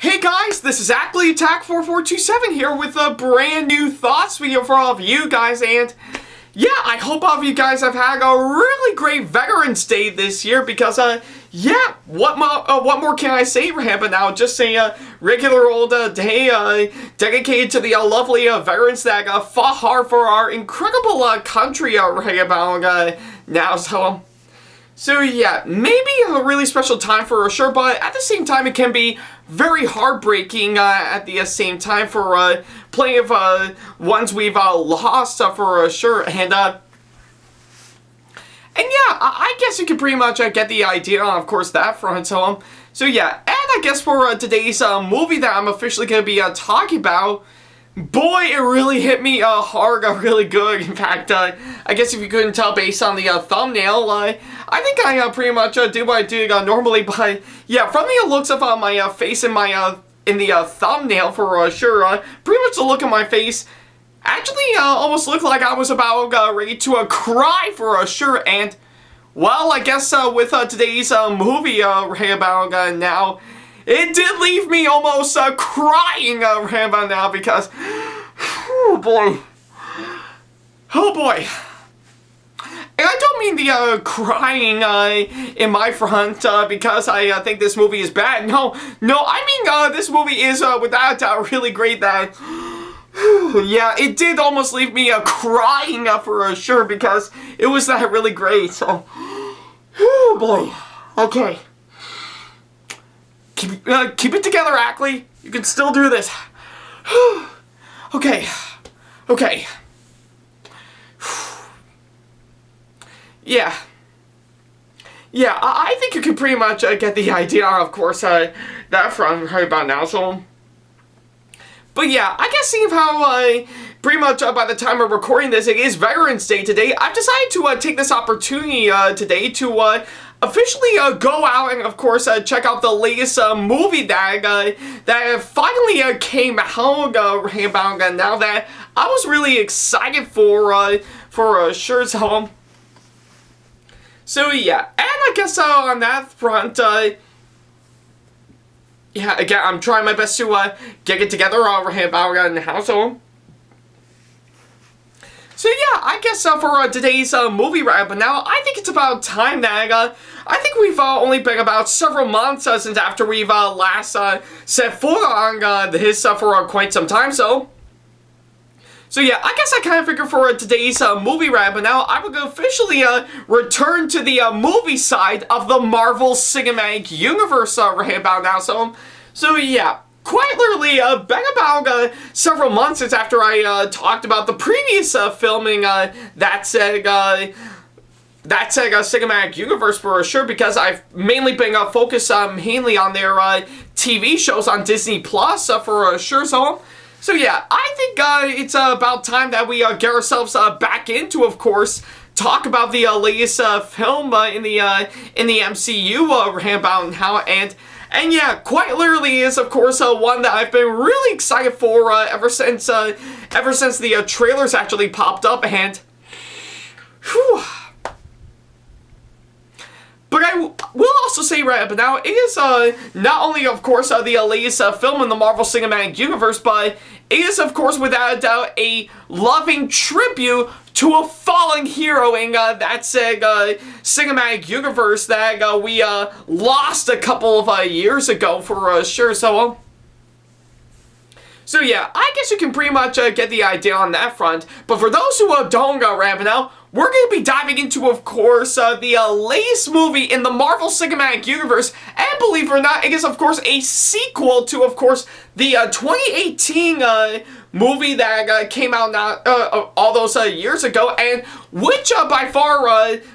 Hey guys, this is Ackleyattack4427 here with a brand new thoughts video for all of you guys, and yeah, I hope all of you guys have had a really great Veterans Day this year because, yeah, what more can I say, but now just a regular old day dedicated to the lovely veterans that fought hard for our incredible country right about now, So yeah, maybe a really special time for sure, but at the same time it can be very heartbreaking at the same time for plenty of ones we've lost for sure, and yeah, I guess you can pretty much get the idea on, of course, that front. So yeah, and I guess for today's movie that I'm officially going to be talking about, boy, it really hit me hard, really good. In fact, I guess if you couldn't tell based on the thumbnail, I think I pretty much do what I do normally. But yeah, from the looks of my face in my in the thumbnail for sure, pretty much the look of my face actually almost looked like I was about ready to cry for sure. And well, I guess with today's movie right about now, it did leave me almost crying right about now because, oh boy. And I don't mean the crying in my front because I think this movie is bad. No, I mean this movie is without a doubt really great. That yeah, it did almost leave me crying for sure because it was that really great. So, oh boy. Okay. Keep it together, Ackley. You can still do this. Okay. Yeah. Yeah, I think you can pretty much get the idea, of course, that from right about now, so. But yeah, I guess seeing how pretty much by the time we're recording this, it is Veterans Day today, I've decided to take this opportunity today to officially go out and, of course, check out the latest movie that finally came out about now that I was really excited for sure. So yeah, and I guess on that front, yeah, again, I'm trying my best to get it together about now, so yeah, I guess for today's movie wrap, but now I think it's about time that I think we've only been about several months since after we've last set foot on this for quite some time, so yeah, I guess I kind of figure for today's movie wrap, but now I will officially return to the movie side of the Marvel Cinematic Universe right about now, so yeah. Quite literally, been about several months since after I talked about the previous filming that said Cinematic Universe for sure, because I've mainly been focused mainly on their TV shows on Disney Plus for sure. So yeah, I think it's about time that we get ourselves back into, of course, talk about the latest film in the MCU about now, and yeah, quite literally is, of course, one that I've been really excited for ever since the trailers actually popped up, and whew. But I will also say right up now, it is not only, of course, the latest film in the Marvel Cinematic Universe, but it is, of course, without a doubt, a loving tribute to a fallen hero in that cinematic universe that we lost a couple of years ago for sure. So yeah, I guess you can pretty much get the idea on that front. But for those who don't ramp now, we're going to be diving into, of course, the latest movie in the Marvel Cinematic Universe, and believe it or not, it is, of course, a sequel to, of course, the 2018 movie that came out all those years ago, and which by far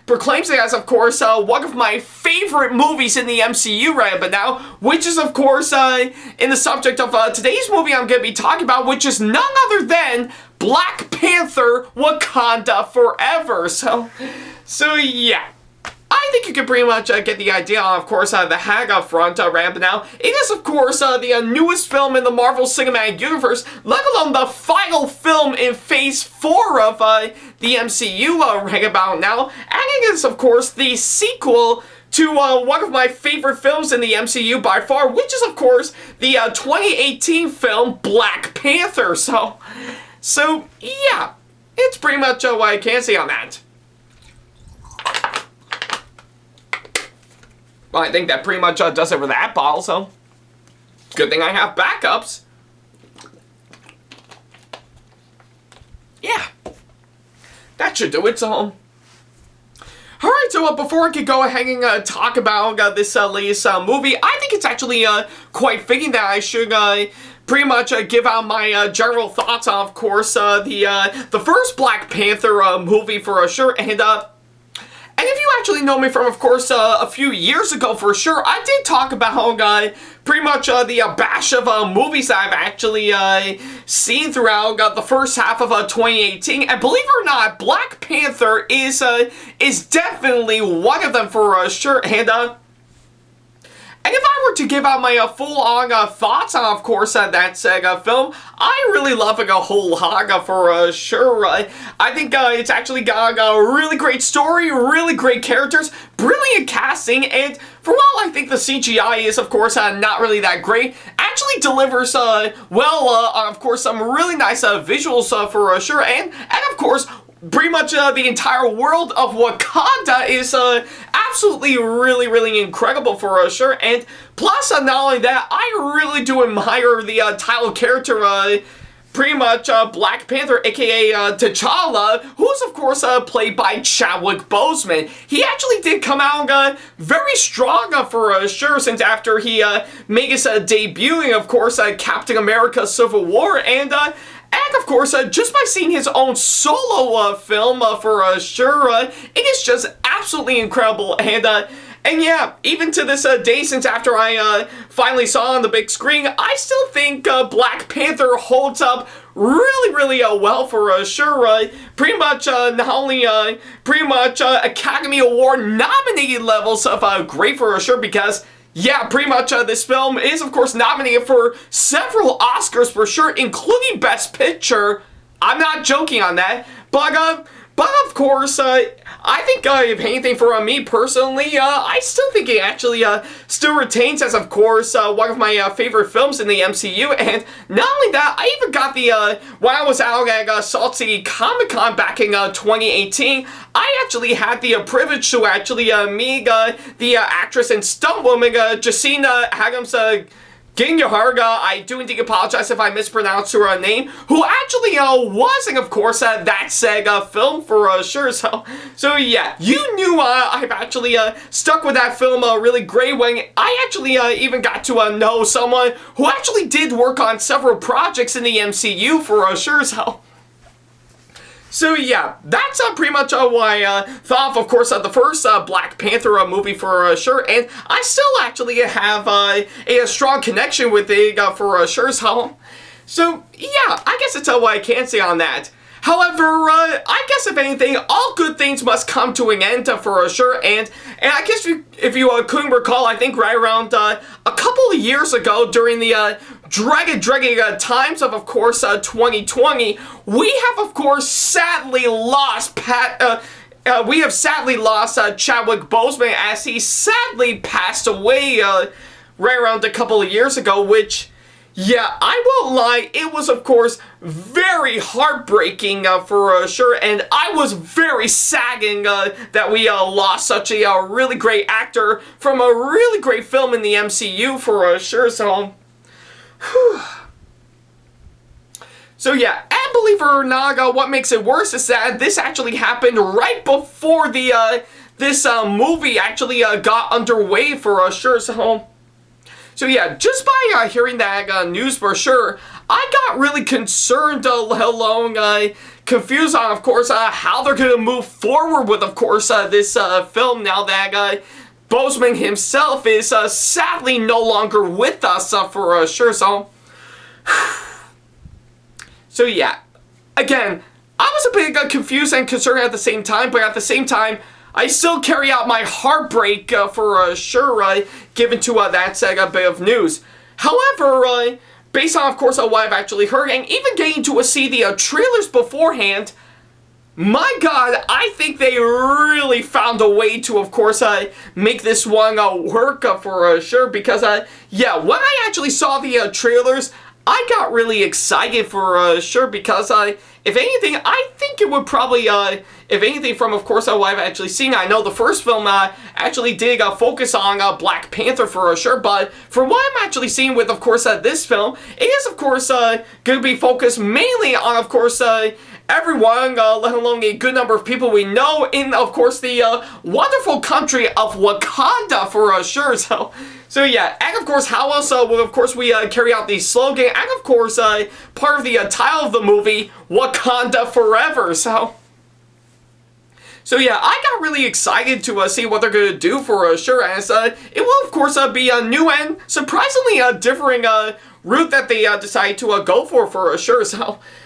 proclaims it as, of course, one of my favorite movies in the MCU right but now, which is, of course, in the subject of today's movie I'm going to be talking about, which is none other than Black Panther: Wakanda Forever. So yeah. I think you can pretty much get the idea on, of course, the Haga front ramp now. It is, of course, the newest film in the Marvel Cinematic Universe, let alone the final film in Phase 4 of the MCU right about now. And it is, of course, the sequel to one of my favorite films in the MCU by far, which is, of course, the 2018 film Black Panther. So yeah, it's pretty much what I can say on that. Well, I think that pretty much does it for that bottle, so good thing I have backups. Yeah, that should do it, so... Alright, so before I could go ahead and talk about this latest movie, I think it's actually quite fitting that I should pretty much give out my general thoughts on, of course, the first Black Panther movie for sure, and if you actually know me from, of course, a few years ago for sure, I did talk about pretty much the bash of movies that I've actually seen throughout the first half of 2018. And believe it or not, Black Panther is definitely one of them for sure. And if I were to give out my full-on thoughts on, of course, that film, I really love it a whole lot for sure. I think it's actually got a really great story, really great characters, brilliant casting, and for while I think the CGI is, of course, not really that great, actually delivers well on, of course, some really nice visuals for sure, and of course, pretty much the entire world of Wakanda is absolutely really incredible for sure. And plus, not only that, I really do admire the title character, pretty much Black Panther, aka T'Challa, who's of course played by Chadwick Boseman. He actually did come out very strong for sure, since after he made his debut, of course, Captain America Civil War, and of course, just by seeing his own solo film for sure, it is just absolutely incredible. And yeah, even to this day, since after I finally saw it on the big screen, I still think Black Panther holds up really well for sure. Pretty much not only Academy Award nominated levels of great for sure, because yeah, pretty much this film is, of course, nominated for several Oscars for sure, including Best Picture. I'm not joking on that, but of course, I think if anything for me personally, I still think it actually still retains as, of course, one of my favorite films in the MCU. And not only that, I even got the when I was out at Salt City Comic Con back in 2018, I actually had the privilege to actually meet the actress and stunt woman Jacina Adams Ginyaharga. I do indeed apologize if I mispronounced her name, who actually was in, of course, that Sega film for sure. So yeah, you knew I've actually stuck with that film really great when I actually even got to know someone who actually did work on several projects in the MCU for sure. So yeah, that's pretty much what I thought of course, the first Black Panther movie for sure, and I still actually have a strong connection with it for sure. So yeah, I guess that's what I can say on that. However, I guess if anything, all good things must come to an end for sure, and I guess if you couldn't recall, I think right around a couple of years ago during the dreaded times of course, 2020, we have, of course, sadly lost Chadwick Boseman, as he sadly passed away right around a couple of years ago, which... yeah, I won't lie, it was, of course, very heartbreaking for sure, and I was very sagging that we lost such a really great actor from a really great film in the MCU for sure, so... whew. So yeah, and believe it or not, what makes it worse is that this actually happened right before this movie actually got underway for sure, So yeah, just by hearing that news for sure, I got really concerned, let alone confused on, of course, how they're going to move forward with, of course, this film now that Boseman himself is sadly no longer with us for sure, so... so yeah, again, I was a bit confused and concerned at the same time, but at the same time, I still carry out my heartbreak for sure, given to that bit of news. However, based on, of course, what I've actually heard, and even getting to see the trailers beforehand, my god, I think they really found a way to, of course, make this one work for sure, because, yeah, when I actually saw the trailers, I got really excited for sure, because, if anything, I think it would probably, if anything from, of course, what I've actually seen, I know the first film actually did focus on Black Panther for sure, but from what I'm actually seeing with, of course, this film, it is, of course, going to be focused mainly on, of course, everyone, let alone a good number of people we know in, of course, the wonderful country of Wakanda for sure. So yeah, and of course, how else will, of course, we carry out the slogan, and of course, part of the title of the movie, Wakanda Forever. So yeah, I got really excited to see what they're going to do for sure, as it will, of course, be a new and surprisingly differing route that they decide to go for sure.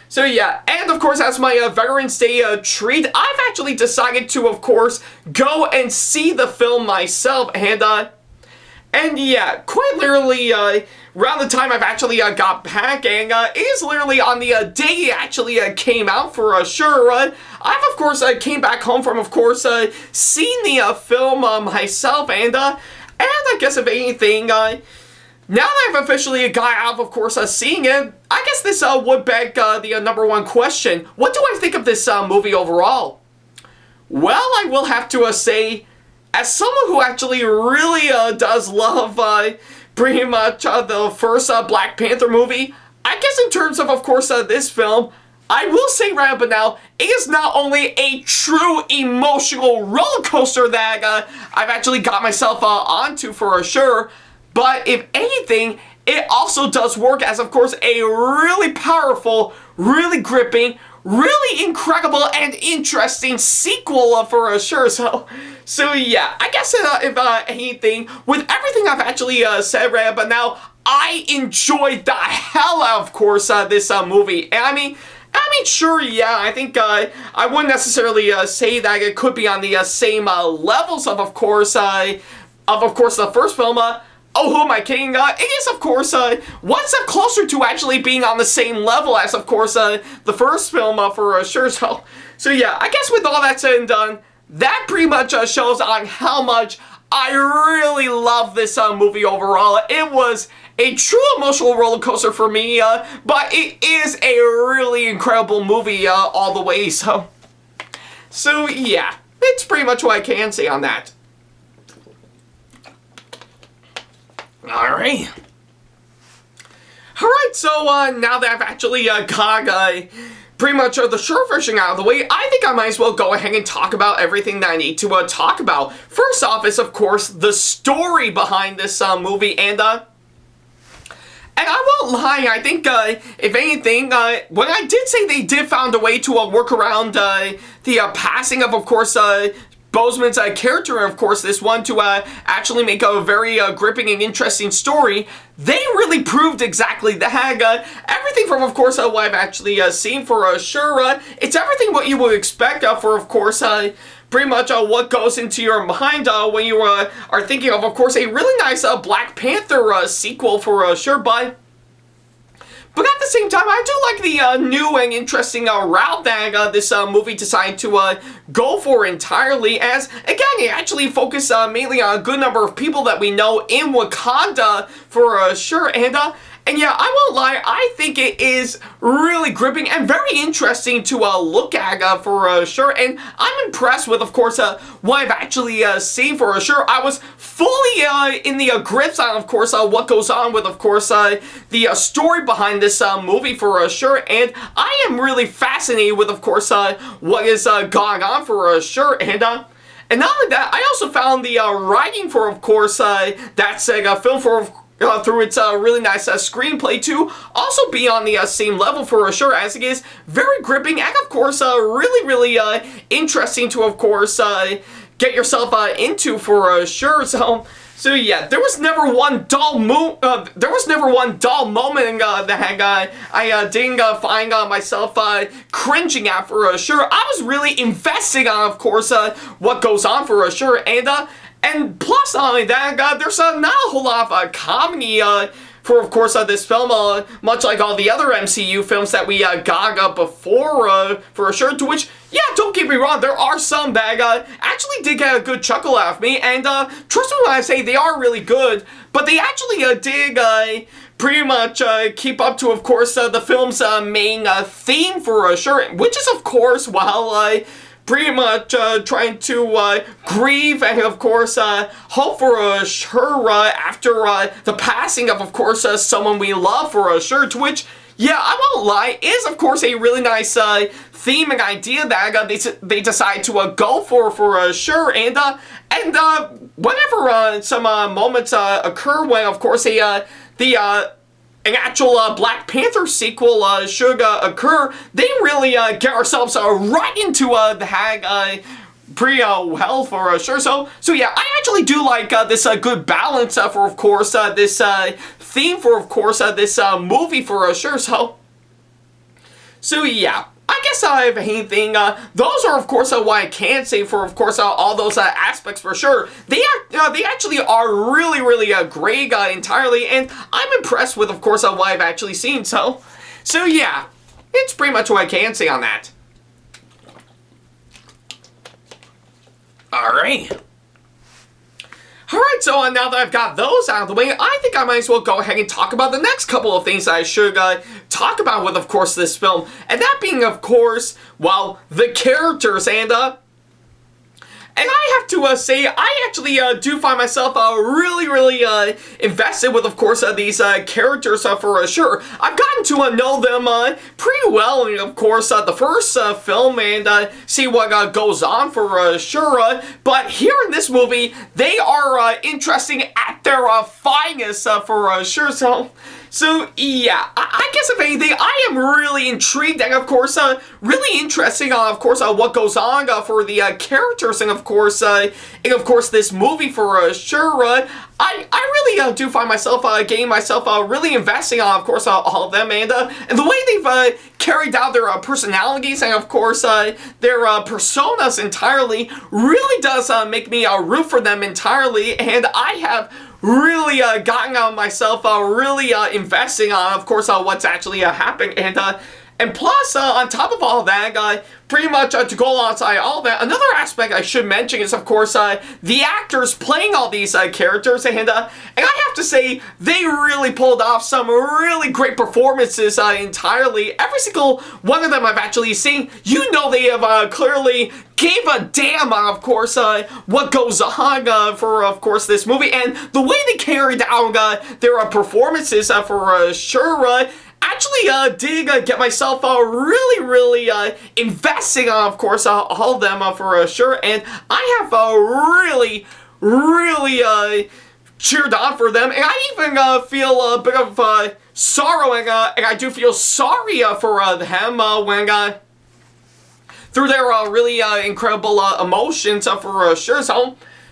So yeah, and of course, as my Veterans Day treat, I've actually decided to, of course, go and see the film myself, and yeah, quite literally, around the time I've actually got back, and it is literally on the day it actually came out for sure, I've of course came back home from, of course, seeing the film myself, and I guess if anything, now that I've officially got out of course, seeing it, I guess this would beg the number one question. What do I think of this movie overall? Well, I will have to say, as someone who actually really does love pretty much the first Black Panther movie, I guess in terms of course, this film, I will say right up and now, it is not only a true emotional roller coaster that I've actually got myself onto for sure, but if anything, it also does work as, of course, a really powerful, really gripping, really incredible and interesting sequel for sure. So yeah, I guess if anything, with everything I've actually said right but now, I enjoyed the hell out, of course, this movie. And I mean, sure, yeah, I think I wouldn't necessarily say that it could be on the same levels of course, the first film. Oh, who am I kidding? It is, of course, one step closer to actually being on the same level as, of course, the first film for sure. So yeah, I guess with all that said and done, that pretty much shows on how much I really love this movie overall. It was a true emotional roller coaster for me, but it is a really incredible movie all the way. So yeah, it's pretty much what I can say on that. Alright, so now that I've actually got pretty much the short version out of the way, I think I might as well go ahead and talk about everything that I need to talk about. First off is, of course, the story behind this movie, and I won't lie, I think, if anything, when I did say they did found a way to work around the passing of course, Boseman's character, and of course this one to actually make a very gripping and interesting story, they really proved exactly that. Everything from, of course, what I've actually seen for sure, it's everything what you would expect for, of course, pretty much what goes into your mind when you are thinking of course, a really nice Black Panther sequel for sure, but at the same time, I do like the new and interesting route that this movie decided to go for entirely, as, again, it actually focused mainly on a good number of people that we know in Wakanda for sure, and yeah, I won't lie, I think it is really gripping and very interesting to look at for sure, and I'm impressed with, of course, what I've actually seen for sure. I was fully in the grips on, of course, what goes on with, of course, the story behind this movie for sure, and I am really fascinated with, of course, what is going on for sure, and not only that, I also found the writing for, of course, that film for through its really nice screenplay to also be on the same level for sure, as it is very gripping and, of course, really interesting to, of course, get yourself into for sure. So yeah, there was never one dull moment that I didn't find myself cringing at for sure. I was really investing on, of course, what goes on for sure, and plus, not only that, there's not a whole lot of comedy for of course this film, much like all the other MCU films that we got before, for sure, to which, yeah, don't get me wrong, there are some that actually did get a good chuckle out of me, and trust me when I say they are really good, but they actually did pretty much keep up to, of course, the film's main theme, for sure, which is, of course, while pretty much trying to grieve and, of course, hope for sure after the passing of course, someone we love, for sure, to which, yeah, I won't lie, is, of course, a really nice theme and idea that they decide to go for sure, and whenever some moments occur when, of course, an actual Black Panther sequel should occur, they really get ourselves right into the hag pretty well, for sure. So yeah, I actually do like this good balance for, of course, this theme for, of course, this movie, for sure. So yeah. I guess if anything, those are, of course, what I can say for, of course, all those aspects, for sure. They actually are really, really great entirely, and I'm impressed with, of course, what I've actually seen. So yeah, it's pretty much what I can say on that. All right. Alright, so now that I've got those out of the way, I think I might as well go ahead and talk about the next couple of things that I should talk about with, of course, this film. And that being, of course, well, the characters. And I have to say, I actually do find myself really, really invested with, of course, these characters for sure. I've gotten to know them pretty well in, of course, the first film, and see what goes on, for sure. But here in this movie, they are interesting at their finest, for sure. So yeah, I guess if anything, I am really intrigued and, of course, really interesting on, of course, what goes on for the characters and, of course, this movie, for sure. I really do find myself getting myself really investing on, of course, all of them, and the way they've carried out their personalities and, of course, their personas entirely really does make me root for them entirely, and I have really gotten myself really investing on, of course, what's actually happening, and plus, on top of all that, pretty much to go alongside all that, another aspect I should mention is, of course, the actors playing all these characters, and I have to say, they really pulled off some really great performances entirely. Every single one of them I've actually seen, you know they have clearly gave a damn on, of course, what goes on for, of course, this movie, and the way they carried out their performances, for sure, actually did get myself really, really investing on, of course, all of them, for sure, and I have really, really cheered on for them, and I even feel a bit of sorrow, and I do feel sorry for them when through their really incredible emotions, for sure.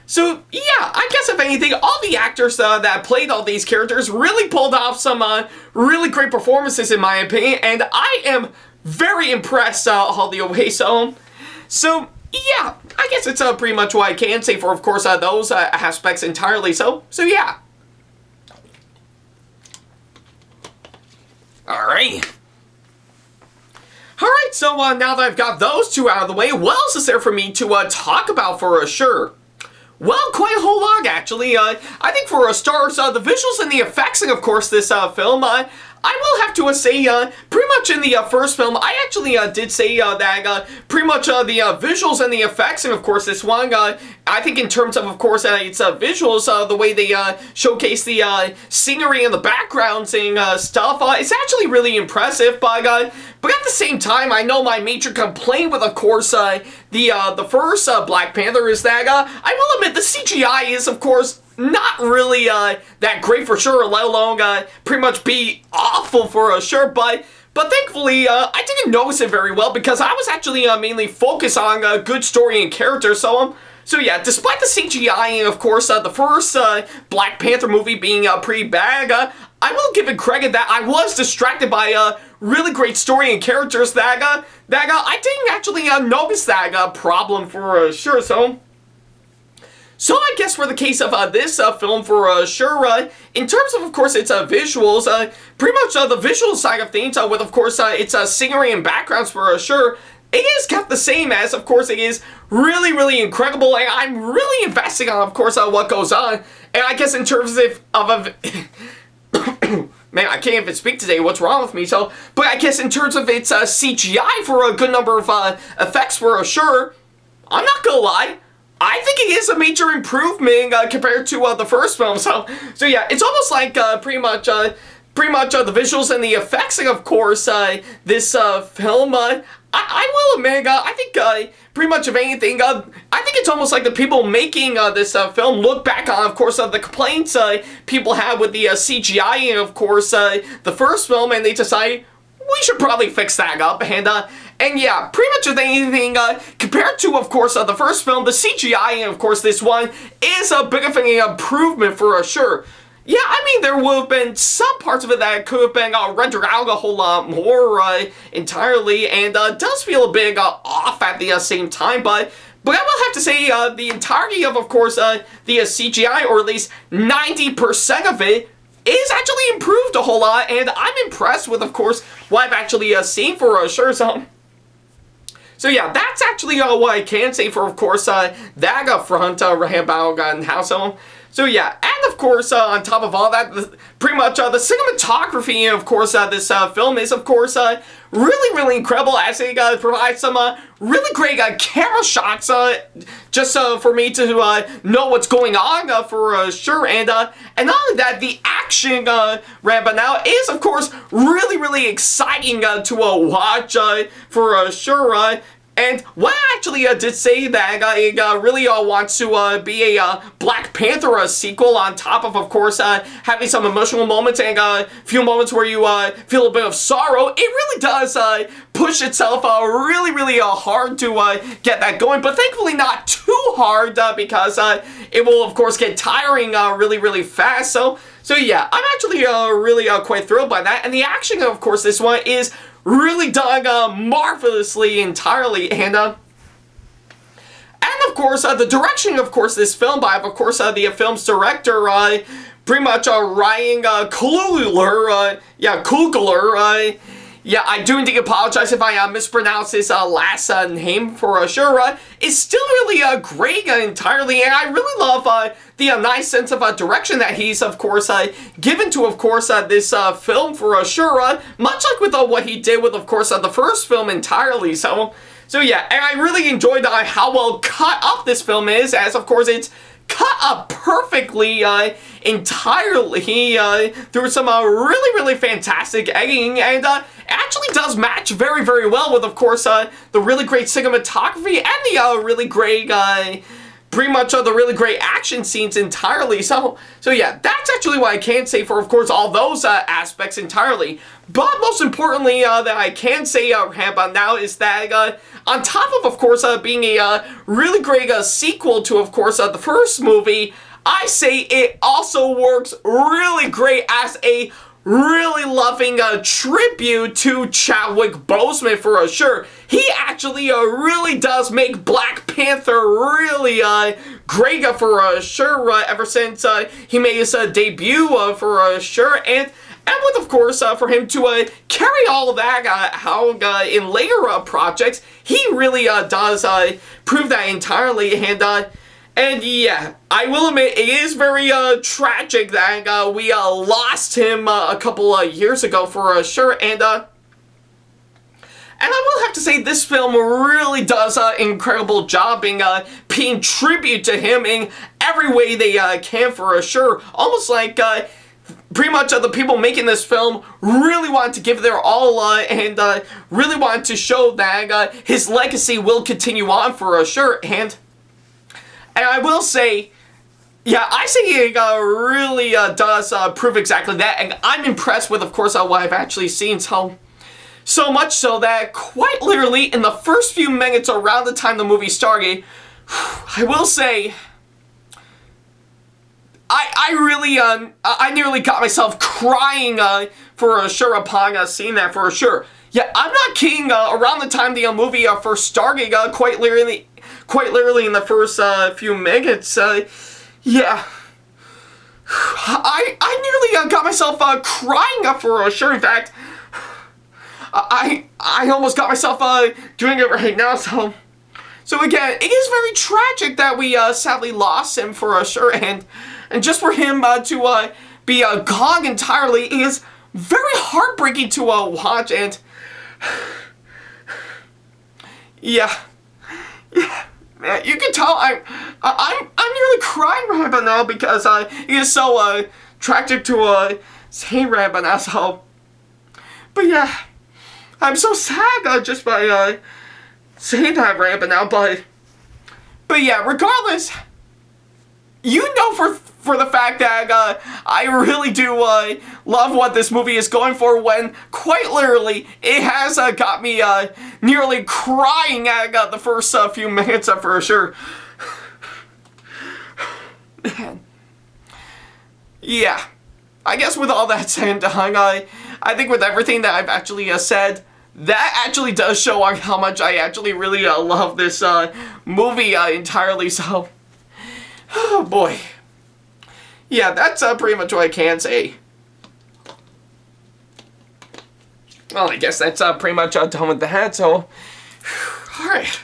So yeah, I guess if anything, all the actors that played all these characters really pulled off some really great performances, in my opinion, and I am very impressed all the way. So yeah, I guess it's pretty much what I can say for, of course, those aspects entirely. So yeah. All right. Alright, so now that I've got those two out of the way, what else is there for me to talk about, for sure? Well, quite a whole lot, actually. I think for stars, the visuals and the effects, and of course this film, I will have to say, pretty much in the first film, I actually did say that pretty much the visuals and the effects, and of course this one, I think in terms of course, its visuals, the way they showcase the scenery and the backgrounds and stuff, it's actually really impressive, but at the same time, I know my major complaint with, of course, the first Black Panther is that, I will admit, the CGI is, of course, not really that great for sure, let alone pretty much be awful for sure, but thankfully I didn't notice it very well because I was actually mainly focused on good story and character, so yeah, despite the CGI and of course the first Black Panther movie being pretty bad, I will give it credit that I was distracted by really great story and characters that I didn't actually notice that problem for sure, So I guess for the case of this film for sure, in terms of course, its visuals, pretty much the visual side of things, with of course its scenery and backgrounds for sure, it is kept the same as, of course, it is really, really incredible, and I'm really investing on, of course, what goes on. And I guess in terms of man, I can't even speak today, what's wrong with me? So, but I guess in terms of its CGI for a good number of effects for sure, I'm not gonna lie, I think it is a major improvement compared to the first film. So yeah, it's almost like pretty much the visuals and the effects, and of course this film. I will admit, I think pretty much of anything, I think it's almost like the people making this film look back on, of course, the complaints people had with the CGI and, of course, the first film, and they decide we should probably fix that up, and yeah, pretty much of anything, compared to, of course, the first film, the CGI, and of course this one, is a bit of an improvement for sure. Yeah, I mean, there would have been some parts of it that could have been rendered out a whole lot more entirely, and does feel a bit off at the same time, but I will have to say the entirety of course, the CGI, or at least 90% of it, is actually improved a whole lot, and I'm impressed with, of course, what I've actually seen for sure. So yeah, that's actually what I can say for, of course, that front and how so yeah, and of course, on top of all that, pretty much the cinematography, of course, this film is, of course, really, really incredible, as it provides some really great camera shots, just for me to know what's going on for sure, and not only that, the action ramp now is, of course, really, really exciting to watch for sure. And what I actually did say that I really wants to be a Black Panther sequel, on top of course, having some emotional moments and a few moments where you feel a bit of sorrow. It really does push itself really, really hard to get that going, but thankfully not too hard because it will, of course, get tiring really, really fast. So yeah, I'm actually really quite thrilled by that. And the action, of course, this one is really done marvelously entirely, and of course the direction, of course, this film by, of course, the film's director, pretty much Ryan Coogler, yeah, I do indeed apologize if I mispronounce his last name for sure. It's still really great entirely, and I really love the nice sense of direction that he's, of course, given to, of course, this film for sure. Much like with what he did with, of course, the first film entirely. So yeah, and I really enjoyed how well cut up this film is, as, of course, it's cut up perfectly entirely through some really, really fantastic editing, and actually does match very, very well with, of course, the really great cinematography and the really great, pretty much the really great action scenes entirely. So yeah, that's actually what I can say for, of course, all those aspects entirely. But most importantly, that I can say now is that on top of course, being a really great sequel to, of course, the first movie, I say it also works really great as a really loving tribute to Chadwick Boseman for sure. He actually really does make Black Panther really great for sure, ever since he made his debut for sure, and with, of course, for him to carry all of that out in later projects, he really does prove that entirely, and yeah, I will admit, it is very tragic that we lost him a couple years ago for sure, and I will have to say this film really does an incredible job in paying tribute to him in every way they can for sure. Almost like pretty much the people making this film really want to give their all and really want to show that his legacy will continue on for sure, and I will say, yeah, I say it really does prove exactly that, and I'm impressed with, of course, what I've actually seen. So much so that quite literally in the first few minutes around the time the movie started, I will say, I really, I nearly got myself crying for sure upon seeing that for sure. Yeah, I'm not kidding, around the time the movie first started, quite quite literally in the first few minutes. Yeah. I nearly got myself crying for sure. In fact, I almost got myself doing it right now. So again, it is very tragic that we sadly lost him for sure, and just for him to be gone entirely is very heartbreaking to watch. And yeah, man, you can tell I'm nearly crying right about now because it is so tragic to say right about now. So, but yeah, I'm so sad just by saying that right about now. But yeah, regardless, you know for the fact that I really do love what this movie is going for, when quite literally it has got me nearly crying at the first few minutes for sure. Man. Yeah, I guess with all that said and done, I think with everything that I've actually said, that actually does show how much I actually really love this movie entirely. So, oh boy. Yeah, that's pretty much what I can say. Well, I guess that's pretty much done with that, so... Alright.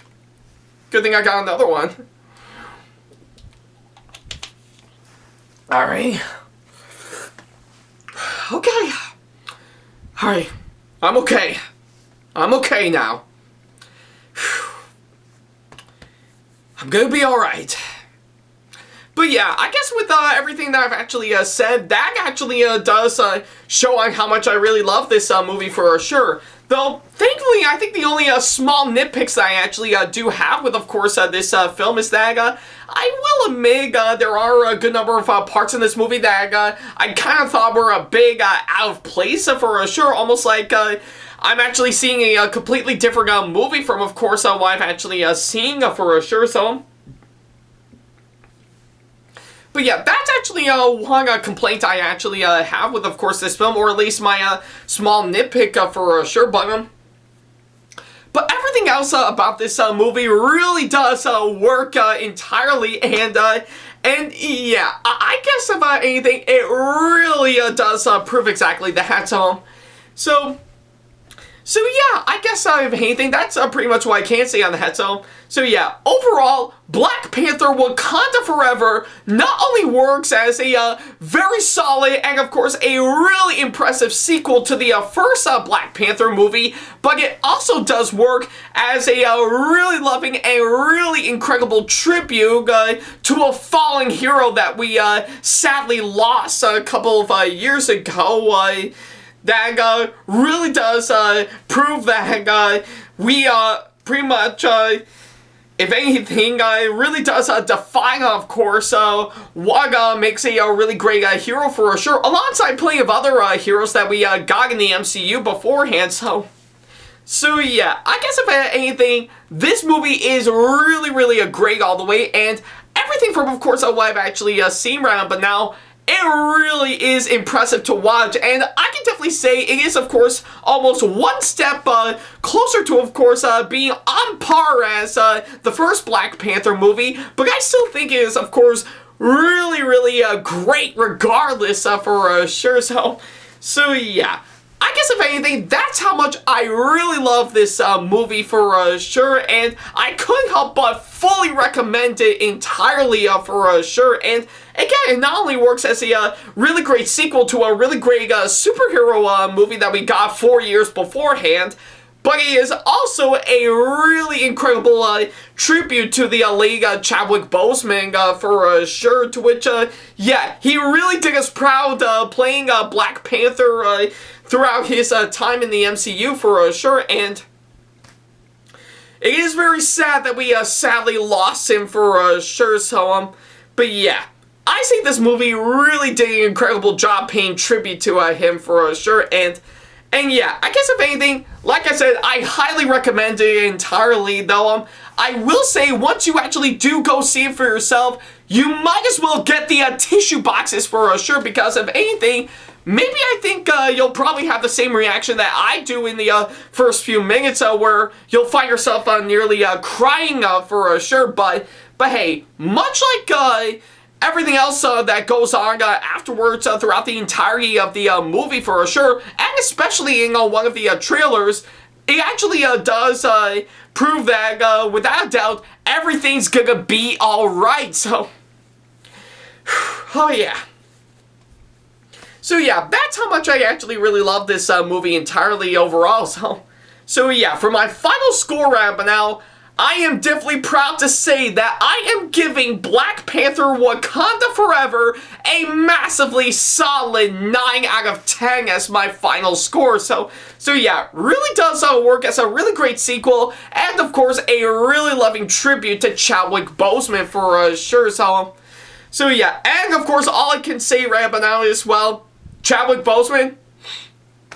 Good thing I got another one. Alright. Okay. Alright. I'm okay. I'm okay now. I'm gonna be alright. But yeah, I guess with everything that I've actually said, that actually does show how much I really love this movie for sure. Though, thankfully, I think the only small nitpicks that I actually do have with, of course, this film is that I will admit there are a good number of parts in this movie that I kind of thought were a big out of place for sure. Almost like I'm actually seeing a completely different movie from, of course, what I've actually seen for sure. So... But yeah, that's actually one complaint I actually have with, of course, this film, or at least my small nitpick for sure. But everything else about this movie really does work entirely, and yeah, I guess about anything, it really does prove exactly that. So yeah, I guess if anything, that's pretty much what I can say on that. So yeah, overall, Black Panther Wakanda Forever not only works as a very solid and of course a really impressive sequel to the first Black Panther movie, but it also does work as a really loving and really incredible tribute to a fallen hero that we sadly lost a couple of years ago. That really does prove that we pretty much, if anything, really does define, of course, what makes a really great hero for sure, alongside plenty of other heroes that we got in the MCU beforehand. So yeah, I guess if anything, this movie is really great all the way, and everything from, of course, what I've actually seen right now, but now, it really is impressive to watch, and I can definitely say it is, of course, almost one step closer to, of course, being on par as the first Black Panther movie, but I still think it is, of course, really great regardless for sure. So yeah. I guess if anything, that's how much I really love this movie for sure, and I couldn't help but fully recommend it entirely for sure. And again, it not only works as a really great sequel to a really great superhero movie that we got 4 years beforehand, but it is also a really incredible tribute to the late Chadwick Boseman for sure, to which, yeah, he really did us proud playing Black Panther throughout his time in the MCU for sure, and it is very sad that we sadly lost him for sure. But yeah, I think this movie really did an incredible job paying tribute to him for sure, and yeah, I guess if anything, like I said, I highly recommend it entirely, though I will say, once you actually do go see it for yourself, you might as well get the tissue boxes for sure, because if anything, maybe I think you'll probably have the same reaction that I do in the first few minutes, where you'll find yourself nearly crying for sure. But hey, much like everything else that goes on afterwards throughout the entirety of the movie for sure, and especially in one of the trailers, it actually does prove that without a doubt everything's gonna be alright. So, oh yeah. So yeah, that's how much I actually really love this movie entirely overall. So yeah, for my final score round, but now I am definitely proud to say that I am giving Black Panther Wakanda Forever a massively solid 9 out of 10 as my final score. So yeah, really does work as a really great sequel, and of course a really loving tribute to Chadwick Boseman for sure. So yeah, and of course all I can say right about now is, well, Chadwick Boseman,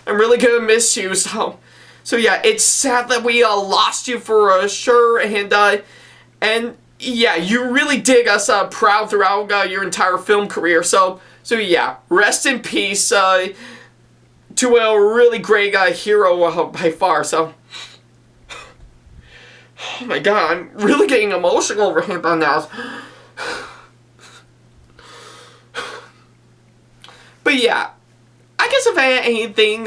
I'm really gonna miss you. So yeah, it's sad that we lost you for sure, and yeah, you really did us proud throughout your entire film career. So yeah, rest in peace to a really great hero by far. So, oh my god, I'm really getting emotional over him now. But yeah, I guess if anything,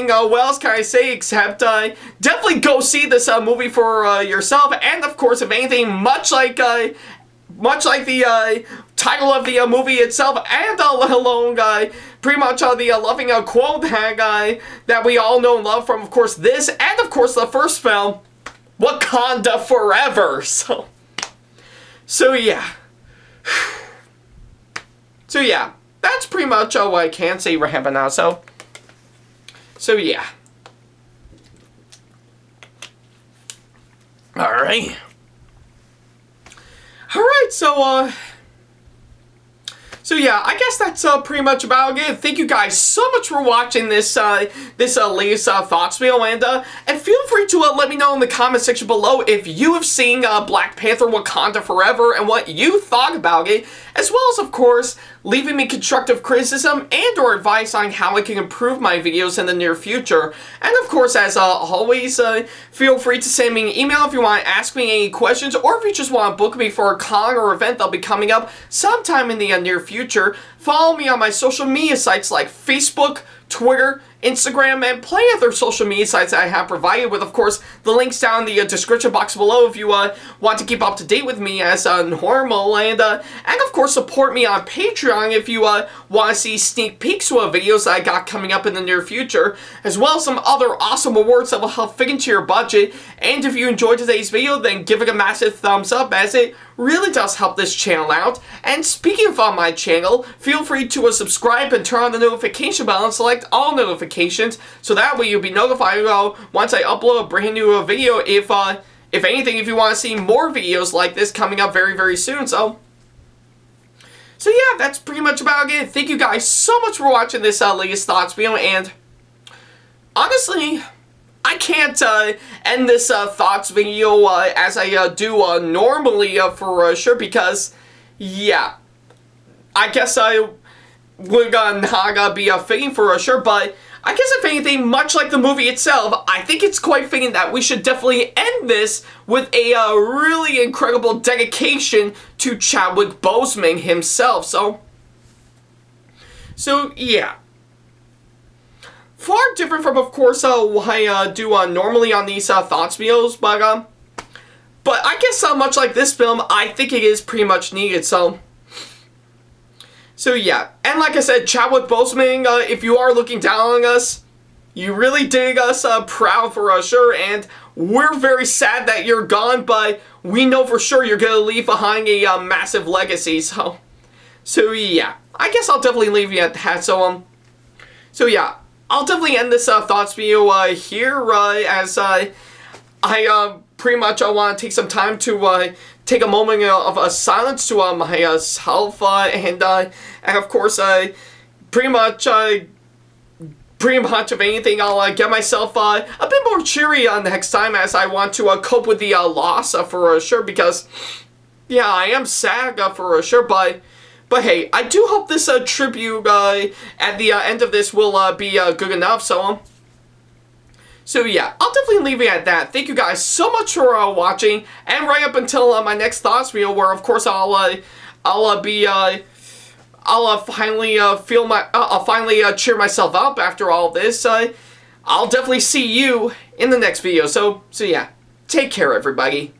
what else can I say except definitely go see this movie for yourself, and of course, if anything, much like the title of the movie itself, and let alone pretty much the loving quote that we all know and love from, of course, this, and of course the first film, Wakanda Forever. So yeah. So yeah, that's pretty much what I can say right now. So yeah. Alright. So yeah, I guess that's pretty much about it. Thank you guys so much for watching this latest thoughts video, and feel free to let me know in the comment section below if you have seen Black Panther Wakanda Forever and what you thought about it, as well as, of course, leaving me constructive criticism and or advice on how I can improve my videos in the near future. And of course, as always, feel free to send me an email if you want to ask me any questions, or if you just want to book me for a con or event that'll be coming up sometime in the near future. Follow me on my social media sites like Facebook, Twitter, Instagram, and plenty of other social media sites that I have provided, with, of course, the links down in the description box below if you want to keep up to date with me as normal, and of course support me on Patreon if you want to see sneak peeks to videos that I got coming up in the near future, as well as some other awesome awards that will help fit into your budget. And if you enjoyed today's video, then give it a massive thumbs up, as it really does help this channel out. And speaking of my channel, feel free to subscribe and turn on the notification bell and select all notifications, so that way you'll be notified once I upload a brand new video. If anything, if you want to see more videos like this coming up very, very soon. So yeah, that's pretty much about it. Thank you guys so much for watching this latest thoughts video, and honestly, I can't end this thoughts video as I do normally for sure, because yeah, I guess I would not be fitting for sure, but I guess if anything, much like the movie itself, I think it's quite fitting that we should definitely end this with a really incredible dedication to Chadwick Boseman himself. So yeah. Far different from, of course, what I do normally on these thoughts videos, but I guess much like this film, I think it is pretty much needed. So yeah, and like I said, Chadwick Boseman, if you are looking down on us, you really did us proud for sure, and we're very sad that you're gone, but we know for sure you're gonna leave behind a massive legacy. So yeah, I guess I'll definitely leave you at that. So yeah, I'll definitely end this thoughts video here, as I pretty much want to take some time to take a moment of silence to myself, and of course, pretty much of anything, I'll get myself a bit more cheery next time, as I want to cope with the loss for sure, because yeah, I am sad for sure, but But hey, I do hope this tribute at the end of this will be good enough. So yeah, I'll definitely leave it at that. Thank you guys so much for watching, and right up until my next thoughts video, where of course I'll finally cheer myself up after all this. I'll definitely see you in the next video. So yeah, take care, everybody.